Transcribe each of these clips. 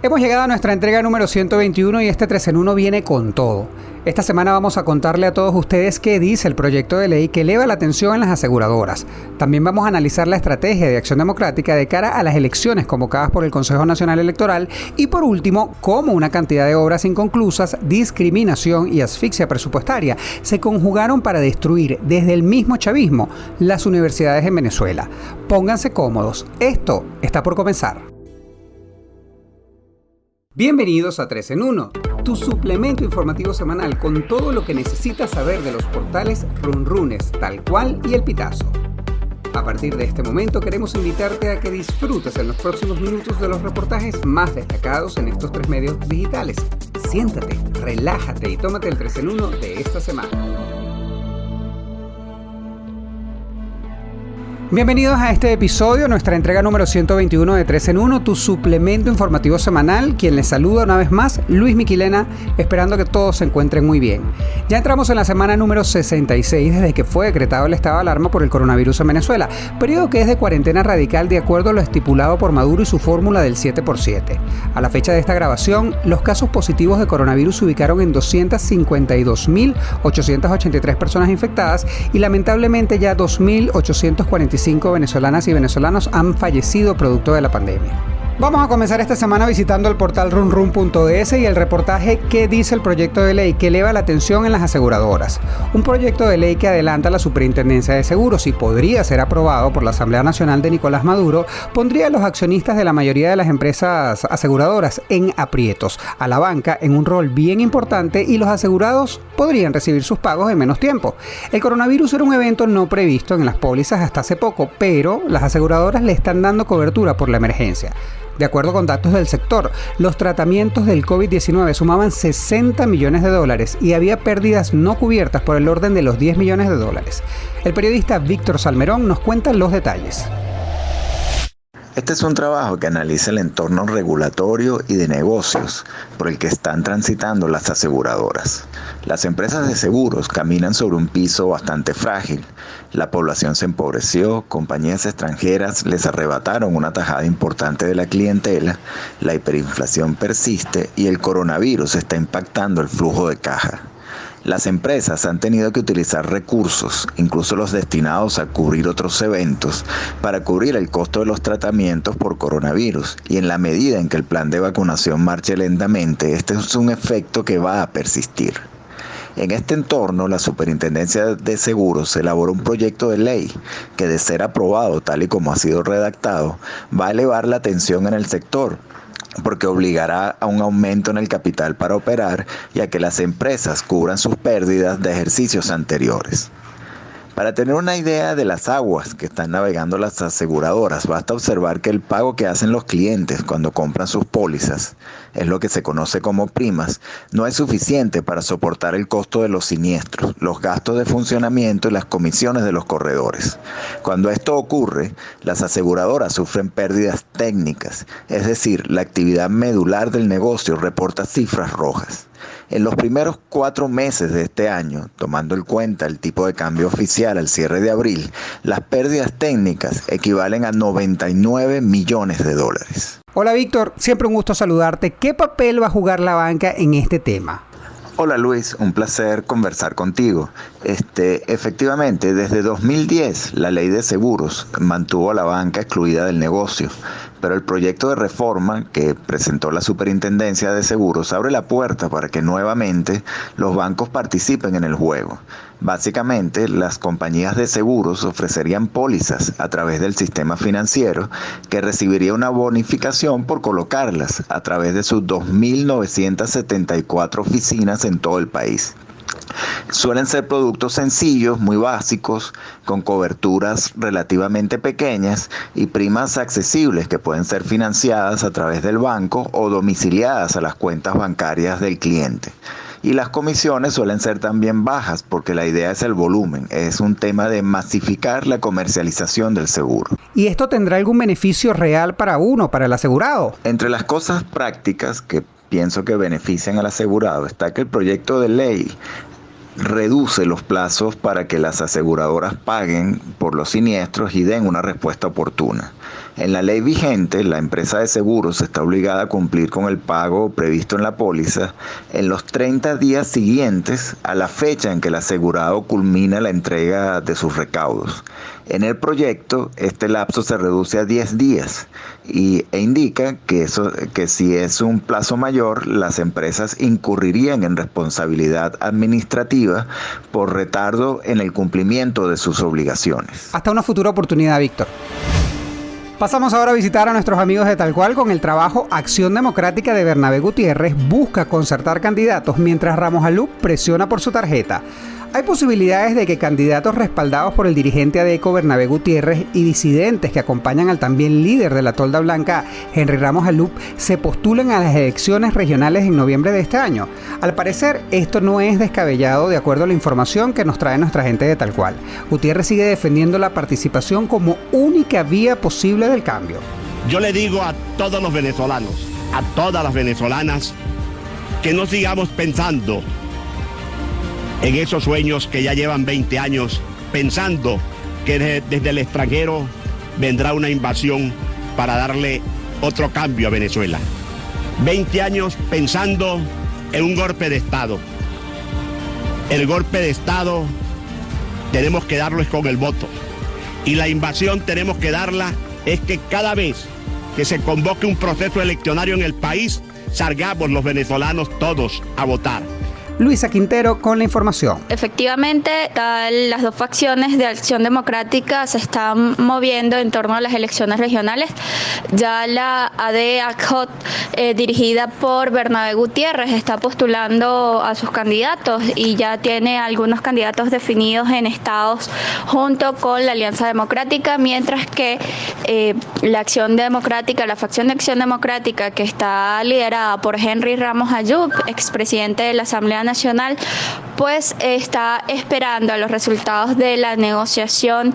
Hemos llegado a nuestra entrega número 121 y este 3 en 1 viene con todo. Esta semana vamos a contarle a todos ustedes qué dice el proyecto de ley que eleva la atención en las aseguradoras. También vamos a analizar la estrategia de Acción Democrática de cara a las elecciones convocadas por el Consejo Nacional Electoral y por último, cómo una cantidad de obras inconclusas, discriminación y asfixia presupuestaria se conjugaron para destruir desde el mismo chavismo las universidades en Venezuela. Pónganse cómodos, esto está por comenzar. Bienvenidos a 3 en 1, tu suplemento informativo semanal con todo lo que necesitas saber de los portales Runrunes, Tal Cual y El Pitazo. A partir de este momento queremos invitarte a que disfrutes en los próximos minutos de los reportajes más destacados en estos tres medios digitales. Siéntate, relájate y tómate el 3 en 1 de esta semana. Bienvenidos a este episodio, nuestra entrega número 121 de 3 en 1, tu suplemento informativo semanal. Quien les saluda una vez más, Luis Miquilena, esperando que todos se encuentren muy bien. Ya entramos en la semana número 66 desde que fue decretado el estado de alarma por el coronavirus en Venezuela, periodo que es de cuarentena radical de acuerdo a lo estipulado por Maduro y su fórmula del 7x7. A la fecha de esta grabación, los casos positivos de coronavirus se ubicaron en 252.883 personas infectadas y lamentablemente ya 2.845 venezolanas y venezolanos han fallecido producto de la pandemia. Vamos a comenzar esta semana visitando el portal runrun.es y el reportaje ¿Qué dice el proyecto de ley que eleva la atención en las aseguradoras? Un proyecto de ley que adelanta la Superintendencia de Seguros y podría ser aprobado por la Asamblea Nacional de Nicolás Maduro, pondría a los accionistas de la mayoría de las empresas aseguradoras en aprietos, a la banca en un rol bien importante y los asegurados podrían recibir sus pagos en menos tiempo. El coronavirus era un evento no previsto en las pólizas hasta hace poco, pero las aseguradoras le están dando cobertura por la emergencia. De acuerdo con datos del sector, los tratamientos del COVID-19 sumaban $60 millones y había pérdidas no cubiertas por el orden de los $10 millones. El periodista Víctor Salmerón nos cuenta los detalles. Este es un trabajo que analiza el entorno regulatorio y de negocios por el que están transitando las aseguradoras. Las empresas de seguros caminan sobre un piso bastante frágil. La población se empobreció, compañías extranjeras les arrebataron una tajada importante de la clientela, la hiperinflación persiste y el coronavirus está impactando el flujo de caja. Las empresas han tenido que utilizar recursos, incluso los destinados a cubrir otros eventos, para cubrir el costo de los tratamientos por coronavirus. Y en la medida en que el plan de vacunación marche lentamente, este es un efecto que va a persistir. En este entorno, la Superintendencia de Seguros elaboró un proyecto de ley que, de ser aprobado tal y como ha sido redactado, va a elevar la atención en el sector, porque obligará a un aumento en el capital para operar y a que las empresas cubran sus pérdidas de ejercicios anteriores. Para tener una idea de las aguas que están navegando las aseguradoras, basta observar que el pago que hacen los clientes cuando compran sus pólizas, es lo que se conoce como primas, no es suficiente para soportar el costo de los siniestros, los gastos de funcionamiento y las comisiones de los corredores. Cuando esto ocurre, las aseguradoras sufren pérdidas técnicas, es decir, la actividad medular del negocio reporta cifras rojas. En los primeros 4 meses de este año, tomando en cuenta el tipo de cambio oficial al cierre de abril, las pérdidas técnicas equivalen a $99 millones. Hola Víctor, siempre un gusto saludarte. ¿Qué papel va a jugar la banca en este tema? Hola Luis, un placer conversar contigo. Efectivamente, desde 2010 la ley de seguros mantuvo a la banca excluida del negocio, pero el proyecto de reforma que presentó la Superintendencia de Seguros abre la puerta para que nuevamente los bancos participen en el juego. Básicamente, las compañías de seguros ofrecerían pólizas a través del sistema financiero que recibiría una bonificación por colocarlas a través de sus 2.974 oficinas en todo el país. Suelen ser productos sencillos, muy básicos, con coberturas relativamente pequeñas y primas accesibles que pueden ser financiadas a través del banco o domiciliadas a las cuentas bancarias del cliente. Y las comisiones suelen ser también bajas porque la idea es el volumen, es un tema de masificar la comercialización del seguro. ¿Y esto tendrá algún beneficio real para el asegurado? Entre las cosas prácticas que pienso que benefician al asegurado está que el proyecto de ley reduce los plazos para que las aseguradoras paguen por los siniestros y den una respuesta oportuna. En la ley vigente, la empresa de seguros está obligada a cumplir con el pago previsto en la póliza en los 30 días siguientes a la fecha en que el asegurado culmina la entrega de sus recaudos. En el proyecto, este lapso se reduce a 10 días e indica que si es un plazo mayor, las empresas incurrirían en responsabilidad administrativa por retardo en el cumplimiento de sus obligaciones. Hasta una futura oportunidad, Víctor. Pasamos ahora a visitar a nuestros amigos de Tal Cual con el trabajo Acción Democrática de Bernabé Gutiérrez busca concertar candidatos mientras Ramos Alup presiona por su tarjeta. Hay posibilidades de que candidatos respaldados por el dirigente ADECO Bernabé Gutiérrez y disidentes que acompañan al también líder de la Tolda Blanca, Henry Ramos Alup, se postulen a las elecciones regionales en noviembre de este año. Al parecer, esto no es descabellado de acuerdo a la información que nos trae nuestra gente de Tal Cual. Gutiérrez sigue defendiendo la participación como única vía posible del cambio. Yo le digo a todos los venezolanos, a todas las venezolanas, que no sigamos pensando en esos sueños que ya llevan 20 años, pensando que desde el extranjero vendrá una invasión para darle otro cambio a Venezuela. 20 años pensando en un golpe de Estado. El golpe de Estado tenemos que darlo es con el voto. Y la invasión tenemos que darla es que cada vez que se convoque un proceso eleccionario en el país, salgamos los venezolanos todos a votar. Luisa Quintero con la información. Efectivamente, las dos facciones de Acción Democrática se están moviendo en torno a las elecciones regionales. Ya la ADECO, dirigida por Bernabé Gutiérrez, está postulando a sus candidatos y ya tiene algunos candidatos definidos en estados junto con la Alianza Democrática, mientras que la Acción Democrática, la facción de Acción Democrática, que está liderada por Henry Ramos Alup, expresidente de la Asamblea Nacional, pues está esperando a los resultados de la negociación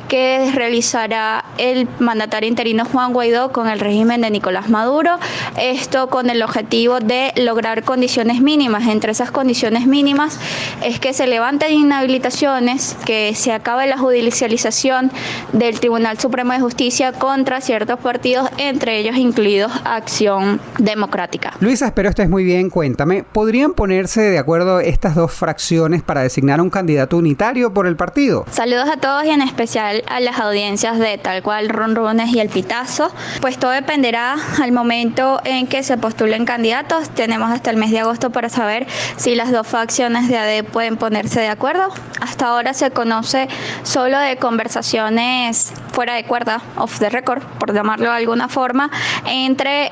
que realizará el mandatario interino Juan Guaidó con el régimen de Nicolás Maduro. Esto con el objetivo de lograr condiciones mínimas. Entre esas condiciones mínimas es que se levanten inhabilitaciones, que se acabe la judicialización del Tribunal Supremo de Justicia contra ciertos partidos, entre ellos incluidos Acción Democrática. Luisa, espero estés muy bien. Cuéntame, ¿podrían ponerse de acuerdo estas dos fracciones para designar un candidato unitario por el partido? Saludos a todos y en especial a las audiencias de Tal Cual, Runrunes y El Pitazo. Pues todo dependerá al momento en que se postulen candidatos. Tenemos hasta el mes de agosto para saber si las dos facciones de AD pueden ponerse de acuerdo. Hasta ahora se conoce solo de conversaciones fuera de cuerda, off the record, por llamarlo de alguna forma, entre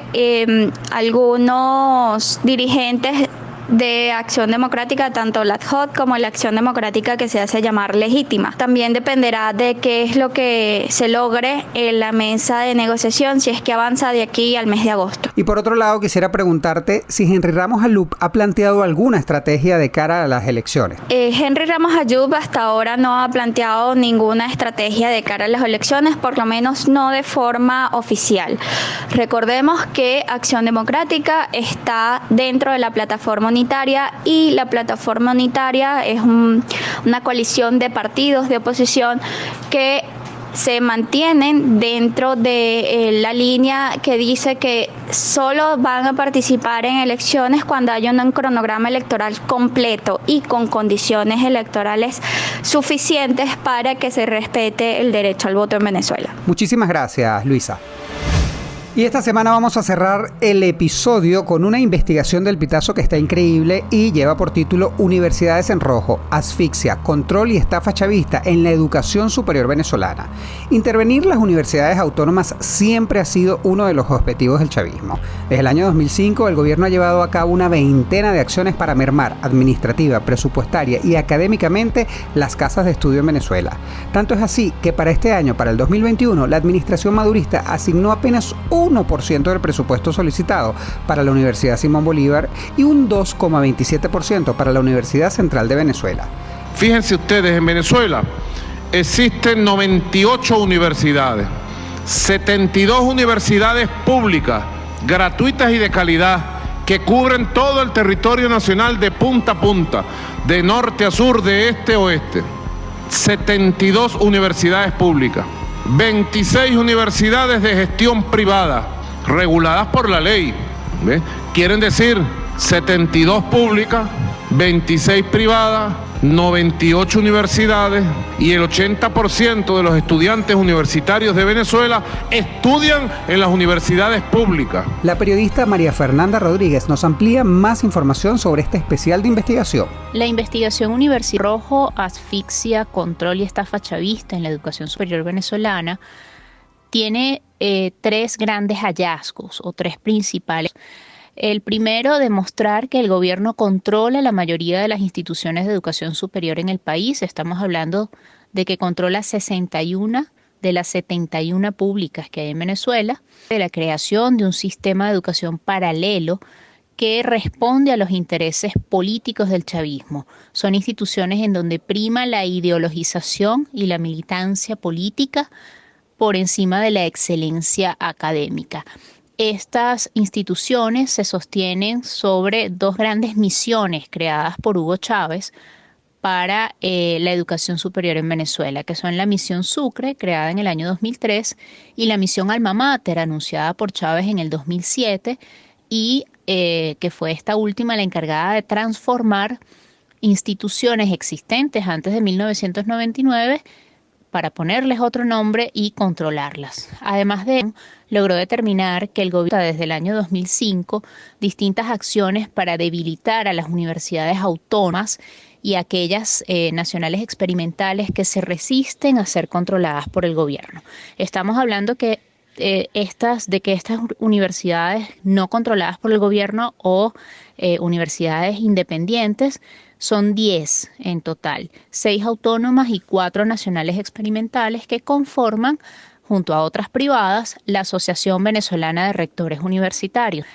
algunos dirigentes de Acción Democrática, tanto la ADHOT como la Acción Democrática que se hace llamar legítima. También dependerá de qué es lo que se logre en la mesa de negociación, si es que avanza de aquí al mes de agosto. Y por otro lado, quisiera preguntarte si Henry Ramos Alup ha planteado alguna estrategia de cara a las elecciones. Henry Ramos Alup hasta ahora no ha planteado ninguna estrategia de cara a las elecciones, por lo menos no de forma oficial. Recordemos que Acción Democrática está dentro de la plataforma unitaria y la plataforma unitaria es una coalición de partidos de oposición que se mantienen dentro de la línea que dice que solo van a participar en elecciones cuando haya un cronograma electoral completo y con condiciones electorales suficientes para que se respete el derecho al voto en Venezuela. Muchísimas gracias, Luisa. Y esta semana vamos a cerrar el episodio con una investigación del Pitazo que está increíble y lleva por título Universidades en Rojo, asfixia, control y estafa chavista en la educación superior venezolana. Intervenir las universidades autónomas siempre ha sido uno de los objetivos del chavismo. Desde el año 2005 el gobierno ha llevado a cabo una veintena de acciones para mermar administrativa, presupuestaria y académicamente las casas de estudio en Venezuela. Tanto es así que para este año, para el 2021, la administración madurista asignó apenas 1% del presupuesto solicitado para la Universidad Simón Bolívar y un 2,27% para la Universidad Central de Venezuela. Fíjense ustedes, en Venezuela existen 98 universidades, 72 universidades públicas, gratuitas y de calidad, que cubren todo el territorio nacional de punta a punta, de norte a sur, de este a oeste. 72 universidades públicas. 26 universidades de gestión privada, reguladas por la ley. ¿Ve? Quieren decir 72 públicas, 26 privadas, 98 universidades, y el 80% de los estudiantes universitarios de Venezuela estudian en las universidades públicas. La periodista María Fernanda Rodríguez nos amplía más información sobre este especial de investigación. La investigación Universitario Rojo, asfixia, control y estafa chavista en la educación superior venezolana tiene tres grandes hallazgos o tres principales. El primero, demostrar que el gobierno controla la mayoría de las instituciones de educación superior en el país. Estamos hablando de que controla 61 de las 71 públicas que hay en Venezuela, de la creación de un sistema de educación paralelo que responde a los intereses políticos del chavismo. Son instituciones en donde prima la ideologización y la militancia política por encima de la excelencia académica. Estas instituciones se sostienen sobre dos grandes misiones creadas por Hugo Chávez para la educación superior en Venezuela, que son la misión Sucre, creada en el año 2003, y la misión Alma Mater, anunciada por Chávez en el 2007, y que fue esta última la encargada de transformar instituciones existentes antes de 1999 para ponerles otro nombre y controlarlas. Además de ello, logró determinar que el gobierno desde el año 2005 distintas acciones para debilitar a las universidades autónomas y aquellas nacionales experimentales que se resisten a ser controladas por el gobierno. Estamos hablando que estas universidades no controladas por el gobierno o universidades independientes son 10 en total, 6 autónomas y 4 nacionales experimentales que conforman, junto a otras privadas, la Asociación Venezolana de Rectores Universitarios.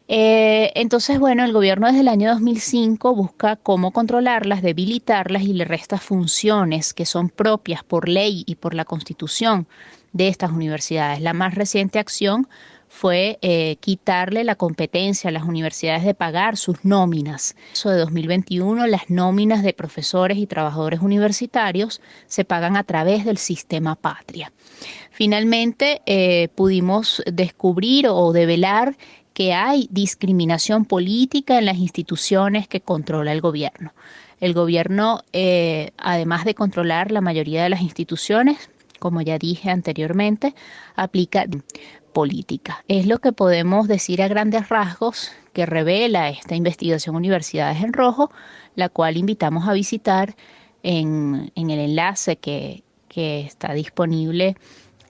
Entonces, bueno, el gobierno desde el año 2005 busca cómo controlarlas, debilitarlas y le resta funciones que son propias por ley y por la Constitución de estas universidades. La más reciente acción fue quitarle la competencia a las universidades de pagar sus nóminas. Eso de 2021, las nóminas de profesores y trabajadores universitarios se pagan a través del sistema Patria. Finalmente, pudimos descubrir o develar que hay discriminación política en las instituciones que controla el gobierno. El gobierno, además de controlar la mayoría de las instituciones, como ya dije anteriormente, aplica política. Es lo que podemos decir a grandes rasgos que revela esta investigación Universidades en Rojo, la cual invitamos a visitar en el enlace que está disponible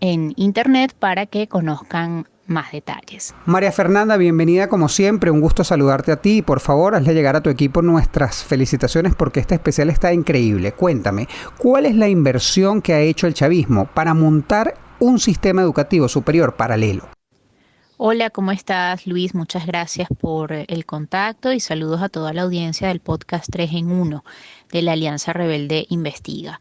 en internet para que conozcan más detalles. María Fernanda, bienvenida como siempre, un gusto saludarte a ti y por favor hazle llegar a tu equipo nuestras felicitaciones porque este especial está increíble. Cuéntame, ¿cuál es la inversión que ha hecho el chavismo para montar un sistema educativo superior paralelo? Hola, ¿cómo estás, Luis? Muchas gracias por el contacto y saludos a toda la audiencia del podcast 3 en 1 de la Alianza Rebelde Investiga.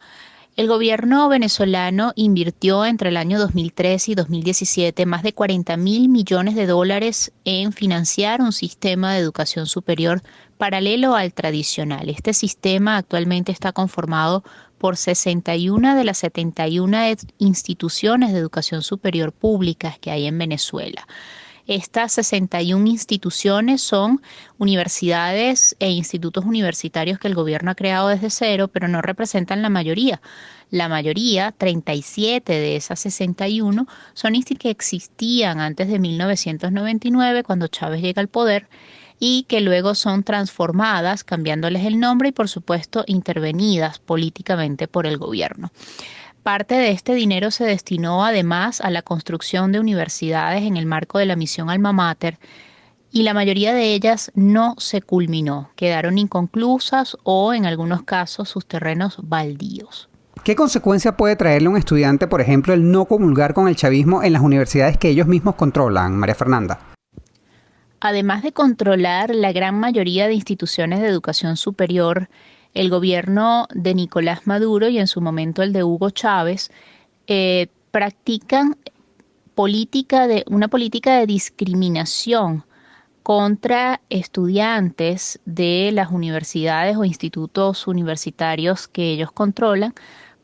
El gobierno venezolano invirtió entre el año 2013 y 2017 más de $40.000 millones en financiar un sistema de educación superior paralelo al tradicional. Este sistema actualmente está conformado por 61 de las 71 instituciones de educación superior públicas que hay en Venezuela. Estas 61 instituciones son universidades e institutos universitarios que el gobierno ha creado desde cero, pero no representan la mayoría. La mayoría, 37 de esas 61, son instituciones que existían antes de 1999, cuando Chávez llega al poder, y que luego son transformadas, cambiándoles el nombre y, por supuesto, intervenidas políticamente por el gobierno. Parte de este dinero se destinó además a la construcción de universidades en el marco de la misión Alma Mater y la mayoría de ellas no se culminó, quedaron inconclusas o en algunos casos sus terrenos baldíos. ¿Qué consecuencia puede traerle a un estudiante, por ejemplo, el no comulgar con el chavismo en las universidades que ellos mismos controlan, María Fernanda? Además de controlar la gran mayoría de instituciones de educación superior, el gobierno de Nicolás Maduro y en su momento el de Hugo Chávez practican una política de discriminación contra estudiantes de las universidades o institutos universitarios que ellos controlan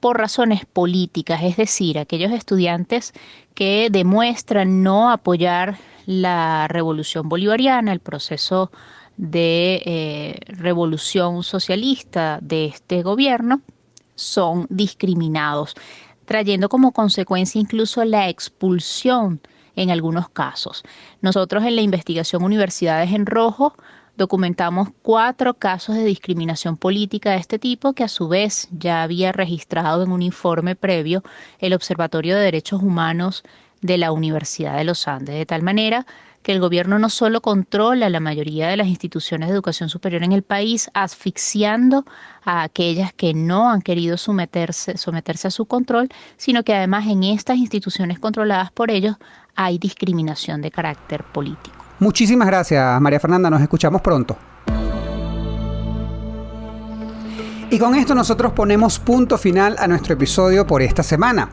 por razones políticas, es decir, aquellos estudiantes que demuestran no apoyar la revolución bolivariana, el proceso de revolución socialista de este gobierno, son discriminados, trayendo como consecuencia incluso la expulsión en algunos casos. Nosotros en la investigación Universidades en Rojo documentamos 4 casos de discriminación política de este tipo que a su vez ya había registrado en un informe previo el Observatorio de Derechos Humanos de la Universidad de los Andes, de tal manera que el gobierno no solo controla la mayoría de las instituciones de educación superior en el país, asfixiando a aquellas que no han querido someterse a su control, sino que además en estas instituciones controladas por ellos hay discriminación de carácter político. Muchísimas gracias, María Fernanda. Nos escuchamos pronto. Y con esto nosotros ponemos punto final a nuestro episodio por esta semana.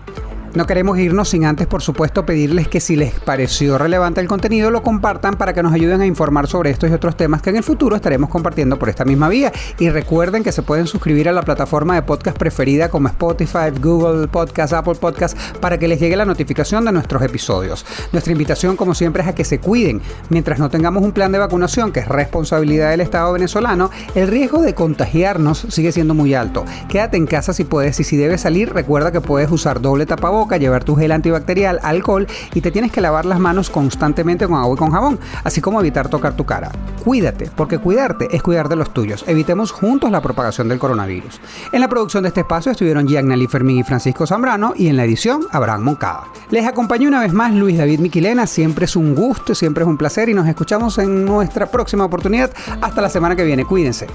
No queremos irnos sin antes, por supuesto, pedirles que si les pareció relevante el contenido, lo compartan para que nos ayuden a informar sobre estos y otros temas que en el futuro estaremos compartiendo por esta misma vía. Y recuerden que se pueden suscribir a la plataforma de podcast preferida como Spotify, Google Podcast, Apple Podcast, para que les llegue la notificación de nuestros episodios. Nuestra invitación, como siempre, es a que se cuiden. Mientras no tengamos un plan de vacunación, que es responsabilidad del Estado venezolano, el riesgo de contagiarnos sigue siendo muy alto. Quédate en casa si puedes, y si debes salir, recuerda que puedes usar doble tapabocas, llevar tu gel antibacterial, alcohol, y te tienes que lavar las manos constantemente con agua y con jabón, así como evitar tocar tu cara. Cuídate, porque cuidarte es cuidar de los tuyos. Evitemos juntos la propagación del coronavirus. En la producción de este espacio estuvieron Gianna Fermín y Francisco Zambrano, y en la edición Abraham Moncada. Les acompañó una vez más Luis David Miquilena. Siempre es un gusto, siempre es un placer, y nos escuchamos en nuestra próxima oportunidad. Hasta la semana que viene. Cuídense.